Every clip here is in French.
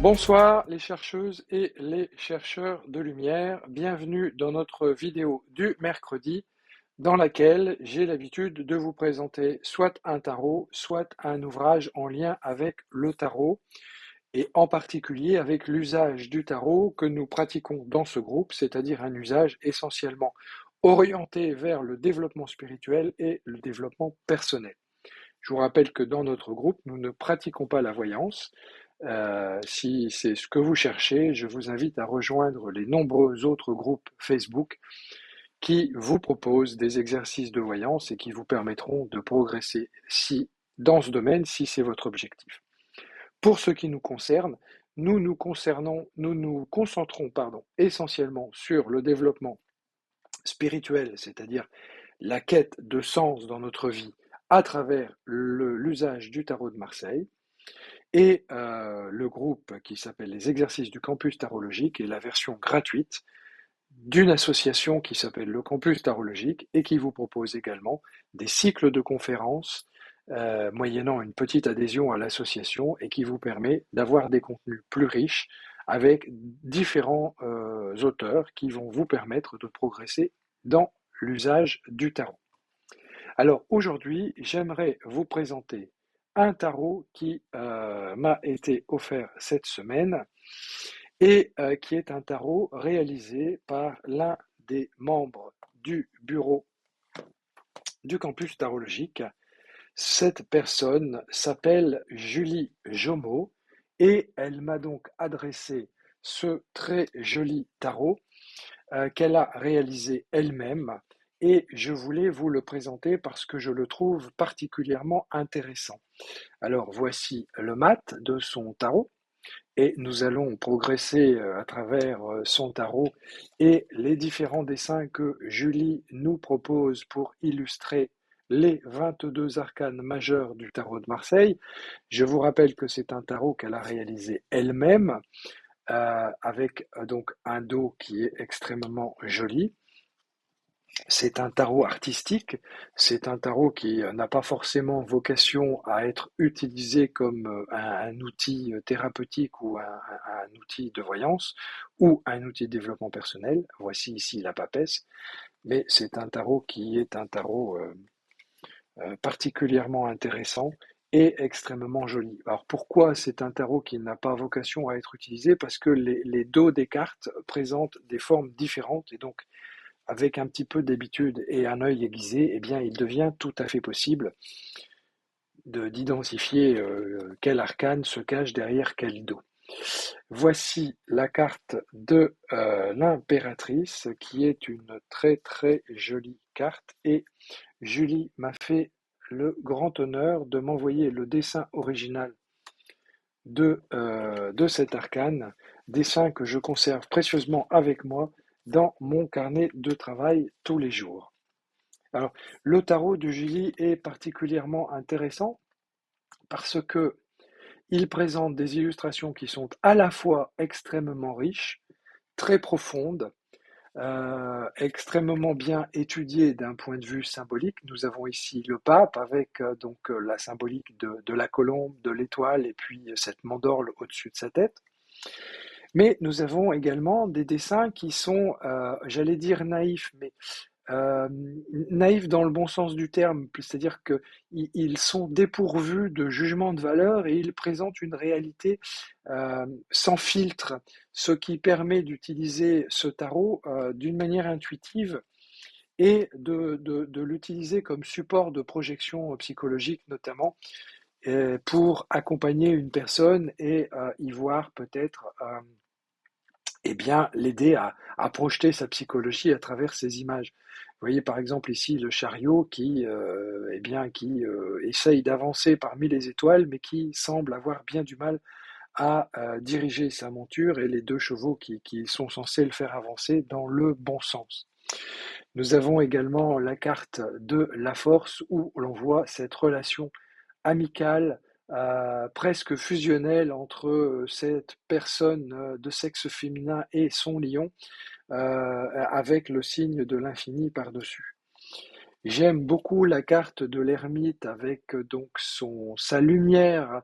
Bonsoir les chercheuses et les chercheurs de lumière, bienvenue dans notre vidéo du mercredi dans laquelle j'ai l'habitude de vous présenter soit un tarot, soit un ouvrage en lien avec le tarot et en particulier avec l'usage du tarot que nous pratiquons dans ce groupe, c'est-à-dire un usage essentiellement orienté vers le développement spirituel et le développement personnel. Je vous rappelle que dans notre groupe, nous ne pratiquons pas la voyance. Si c'est ce que vous cherchez, je vous invite à rejoindre les nombreux autres groupes Facebook qui vous proposent des exercices de voyance et qui vous permettront de progresser dans ce domaine, si c'est votre objectif. Pour ce qui nous concerne, nous nous concentrons essentiellement sur le développement spirituel, c'est-à-dire la quête de sens dans notre vie à travers l'usage du tarot de Marseille. Et le groupe qui s'appelle les exercices du campus tarologique est la version gratuite d'une association qui s'appelle le campus tarologique et qui vous propose également des cycles de conférences moyennant une petite adhésion à l'association et qui vous permet d'avoir des contenus plus riches avec différents auteurs qui vont vous permettre de progresser dans l'usage du tarot. Alors aujourd'hui, j'aimerais vous présenter un tarot qui m'a été offert cette semaine et qui est un tarot réalisé par l'un des membres du bureau du campus tarologique. Cette personne s'appelle Julie Jomeau et elle m'a donc adressé ce très joli tarot qu'elle a réalisé elle-même et je voulais vous le présenter parce que je le trouve particulièrement intéressant. Alors voici le mat de son tarot et nous allons progresser à travers son tarot et les différents dessins que Julie nous propose pour illustrer les 22 arcanes majeurs du tarot de Marseille. Je vous rappelle que c'est un tarot qu'elle a réalisé elle-même avec donc un dos qui est extrêmement joli. C'est un tarot artistique, c'est un tarot qui n'a pas forcément vocation à être utilisé comme un outil thérapeutique ou un outil de voyance ou un outil de développement personnel. Voici ici la papesse, mais c'est un tarot qui est un tarot particulièrement intéressant et extrêmement joli. Alors pourquoi c'est un tarot qui n'a pas vocation à être utilisé? Parce que les dos des cartes présentent des formes différentes et donc avec un petit peu d'habitude et un œil aiguisé, eh bien, il devient tout à fait possible d'identifier quel arcane se cache derrière quel dos. Voici la carte de l'impératrice, qui est une très très jolie carte, et Julie m'a fait le grand honneur de m'envoyer le dessin original de cet arcane, dessin que je conserve précieusement avec moi dans mon carnet de travail tous les jours. Alors, le tarot de Julie est particulièrement intéressant parce que il présente des illustrations qui sont à la fois extrêmement riches, très profondes, extrêmement bien étudiées d'un point de vue symbolique. Nous avons ici le pape avec la symbolique de la colombe, de l'étoile et puis cette mandorle au-dessus de sa tête. Mais nous avons également des dessins qui sont, j'allais dire naïfs, mais euh, naïfs dans le bon sens du terme, c'est-à-dire qu'ils sont dépourvus de jugement de valeur et ils présentent une réalité sans filtre, ce qui permet d'utiliser ce tarot d'une manière intuitive et de l'utiliser comme support de projection psychologique notamment pour accompagner une personne et y voir peut-être eh bien, l'aider à projeter sa psychologie à travers ces images. Vous voyez par exemple ici le chariot qui essaye d'avancer parmi les étoiles, mais qui semble avoir bien du mal à diriger sa monture et les deux chevaux qui sont censés le faire avancer dans le bon sens. Nous avons également la carte de la force où l'on voit cette relation amicale, presque fusionnelle entre cette personne de sexe féminin et son lion, avec le signe de l'infini par-dessus. J'aime beaucoup la carte de l'ermite avec donc sa lumière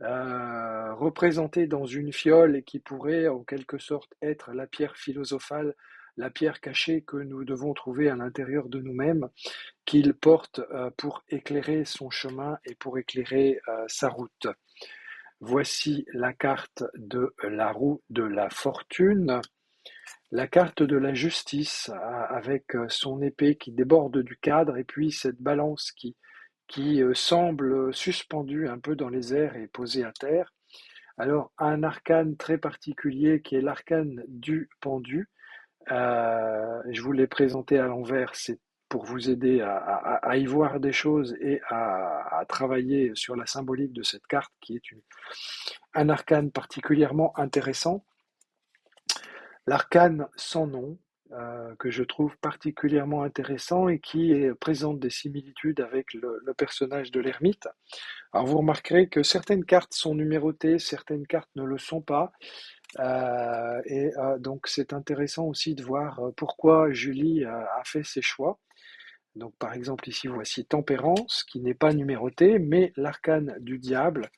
représentée dans une fiole et qui pourrait en quelque sorte être la pierre philosophale, la pierre cachée que nous devons trouver à l'intérieur de nous-mêmes, qu'il porte pour éclairer son chemin et pour éclairer sa route. Voici la carte de la roue de la fortune, la carte de la justice avec son épée qui déborde du cadre et puis cette balance qui semble suspendue un peu dans les airs et posée à terre. Alors, un arcane très particulier qui est l'arcane du pendu. Je vous l'ai présenté à l'envers, c'est pour vous aider à y voir des choses et à travailler sur la symbolique de cette carte qui est un arcane particulièrement intéressant. L'arcane sans nom, que je trouve particulièrement intéressant et présente des similitudes avec le personnage de l'ermite. Alors vous remarquerez que certaines cartes sont numérotées, certaines cartes ne le sont pas. Donc c'est intéressant aussi de voir pourquoi Julie a fait ses choix. Donc par exemple ici voici Tempérance qui n'est pas numérotée mais l'arcane du diable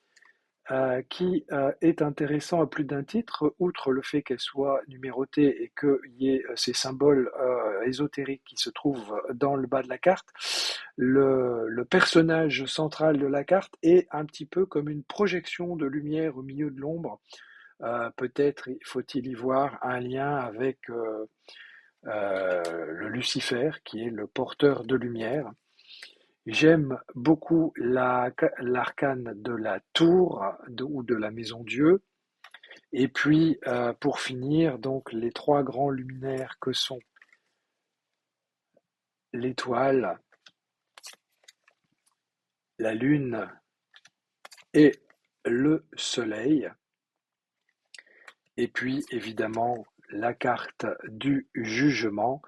qui est intéressant à plus d'un titre, outre le fait qu'elle soit numérotée et qu'il y ait ces symboles ésotériques qui se trouvent dans le bas de la carte. Le personnage central de la carte est un petit peu comme une projection de lumière au milieu de l'ombre. Peut-être faut-il y voir un lien avec le Lucifer, qui est le porteur de lumière. J'aime beaucoup l'arcane de la tour ou de la maison Dieu. Et puis, pour finir, donc les trois grands luminaires que sont l'étoile, la lune et le soleil. Et puis, évidemment, la carte du jugement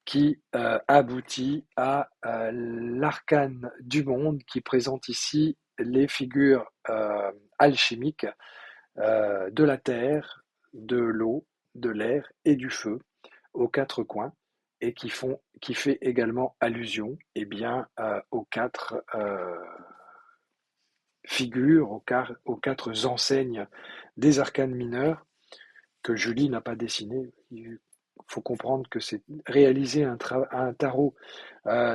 qui aboutit à l'arcane du monde qui présente ici les figures alchimiques de la terre, de l'eau, de l'air et du feu aux quatre coins et qui fait également allusion eh bien, aux quatre figures, aux quatre enseignes des arcanes mineurs que Julie n'a pas dessiné. Il faut comprendre que c'est réaliser un tarot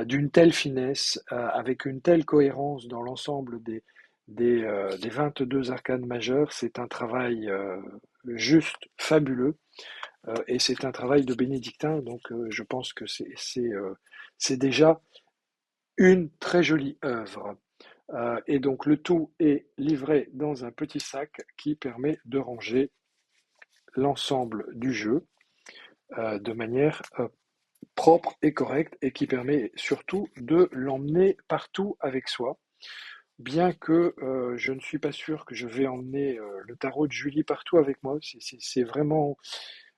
d'une telle finesse, avec une telle cohérence dans l'ensemble des 22 arcanes majeurs, c'est un travail juste fabuleux et c'est un travail de bénédictin, donc je pense que c'est déjà une très jolie œuvre. Et donc le tout est livré dans un petit sac qui permet de ranger l'ensemble du jeu de manière propre et correcte et qui permet surtout de l'emmener partout avec soi. Bien que je ne suis pas sûr que je vais emmener le tarot de Julie partout avec moi, c'est vraiment,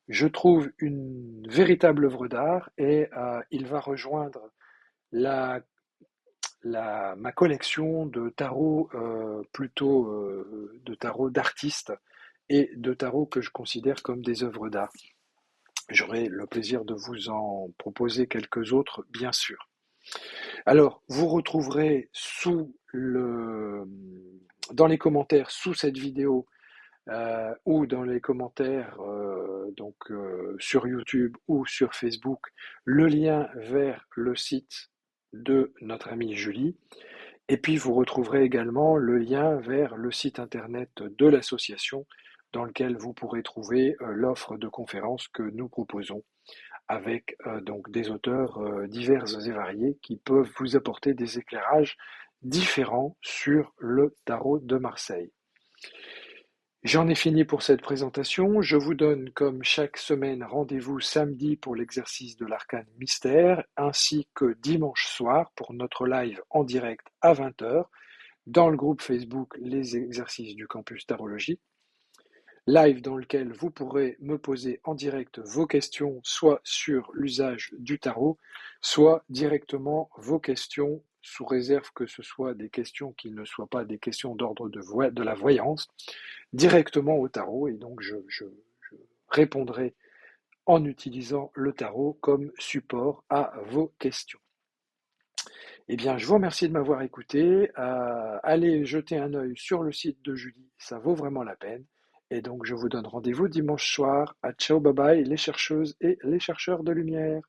je trouve, une véritable œuvre d'art et il va rejoindre la, ma collection de tarots plutôt de tarots d'artistes et de tarots que je considère comme des œuvres d'art. J'aurai le plaisir de vous en proposer quelques autres, bien sûr. Alors, vous retrouverez dans les commentaires sous cette vidéo ou dans les commentaires sur YouTube ou sur Facebook le lien vers le site de notre amie Julie. Et puis, vous retrouverez également le lien vers le site internet de l'association dans lequel vous pourrez trouver l'offre de conférences que nous proposons avec donc des auteurs divers et variés qui peuvent vous apporter des éclairages différents sur le tarot de Marseille. J'en ai fini pour cette présentation. Je vous donne, comme chaque semaine, rendez-vous samedi pour l'exercice de l'arcane mystère, ainsi que dimanche soir pour notre live en direct à 20h dans le groupe Facebook Les exercices du campus tarologie. Live dans lequel vous pourrez me poser en direct vos questions, soit sur l'usage du tarot, soit directement vos questions, sous réserve que ce soit des questions qui ne soient pas des questions d'ordre de la voyance, directement au tarot. Et donc, je répondrai en utilisant le tarot comme support à vos questions. Eh bien, je vous remercie de m'avoir écouté. Allez jeter un œil sur le site de Julie, ça vaut vraiment la peine. Et donc, je vous donne rendez-vous dimanche soir. À ciao, bye bye, les chercheuses et les chercheurs de lumière.